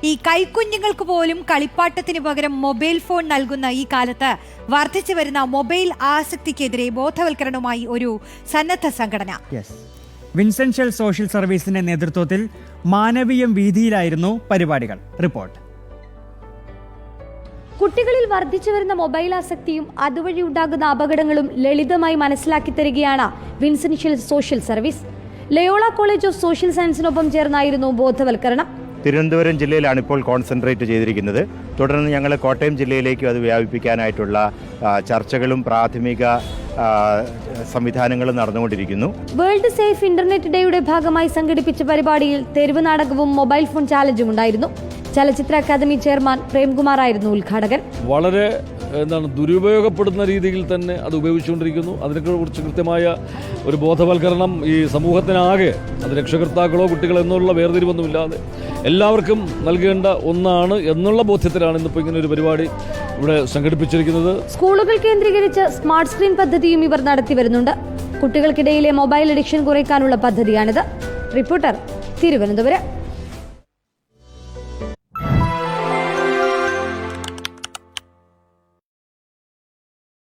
ഈ കൈക്കുഞ്ഞുങ്ങൾക്ക് പോലും കളിപ്പാട്ടത്തിന് പകരം മൊബൈൽ ഫോൺ നൽകുന്ന ഈ കാലത്ത് വർദ്ധിച്ചു വരുന്ന മൊബൈൽ ആസക്തിക്കെതിരെ ബോധവൽക്കരണവുമായി ഒരു സന്നദ്ധ സംഘടന. വിൻസെൻഷ്യൽ സോഷ്യൽ സർവീസിന്റെ നേതൃത്വത്തിൽ മാനവീയം വീതിയിലായിരുന്നു പരിപാടികൾ. റിപ്പോർട്ട്. കുട്ടികളിൽ വർദ്ധിച്ചു വരുന്ന മൊബൈൽ ആസക്തിയും അതുവഴി ഉണ്ടാകുന്ന അപകടങ്ങളും ലളിതമായി മനസ്സിലാക്കി തരികയാണ് Vincentian social service. Loyola college of social സയൻസിനൊപ്പം ചേർന്നായിരുന്നു ബോധവൽക്കരണം. തിരുവനന്തപുരം ജില്ലയിലാണ് ഇപ്പോൾ കോൺസെൻട്രേറ്റ് ചെയ്തിരിക്കുന്നത്. തുടർന്ന് ഞങ്ങൾ കോട്ടയം ജില്ലയിലേക്കും അത് വ്യാപിപ്പിക്കാനായിട്ടുള്ള ചർച്ചകളും പ്രാഥമിക സംവിധാനങ്ങളും നടന്നുകൊണ്ടിരിക്കുന്നു. വേൾഡ് സേഫ് ഇന്റർനെറ്റ് ഡേയുടെ ഭാഗമായി സംഘടിപ്പിച്ച പരിപാടിയിൽ തെരുവ് നാടകവും മൊബൈൽ ഫോൺ ചാലഞ്ചും ഉണ്ടായിരുന്നു. ചലച്ചിത്ര അക്കാദമി ചെയർമാൻ പ്രേംകുമാർ ആയിരുന്നു ഉദ്ഘാടകൻ. വളരെ ദുരുപയോഗപ്പെടുന്ന രീതിയിൽ തന്നെ അത് ഉപയോഗിച്ചുകൊണ്ടിരിക്കുന്നു. അതിനെക്കുറിച്ച് കൃത്യമായ ഒരു ബോധവൽക്കരണം ഈ സമൂഹത്തിനാകെ, അത് രക്ഷകർത്താക്കളോ കുട്ടികളോ എന്നുള്ള വേർതിരിവൊന്നുമില്ലാതെ എല്ലാവർക്കും നൽകേണ്ട ഒന്നാണ് എന്നുള്ള ബോധ്യത്തിലാണ് ഇന്നിപ്പോൾ ഇങ്ങനെ ഒരു പരിപാടി ഇവിടെ സംഘടിപ്പിച്ചിരിക്കുന്നത്. സ്കൂളുകൾ കേന്ദ്രീകരിച്ച് സ്മാർട്ട് സ്ക്രീൻ പദ്ധതിയും ഇവർ നടത്തി വരുന്നുണ്ട്. കുട്ടികൾക്കിടയിലെ മൊബൈൽ അഡിക്ഷൻ കുറയ്ക്കാനുള്ള പദ്ധതിയാണിത്. റിപ്പോർട്ടർ, തിരുവനന്തപുരം.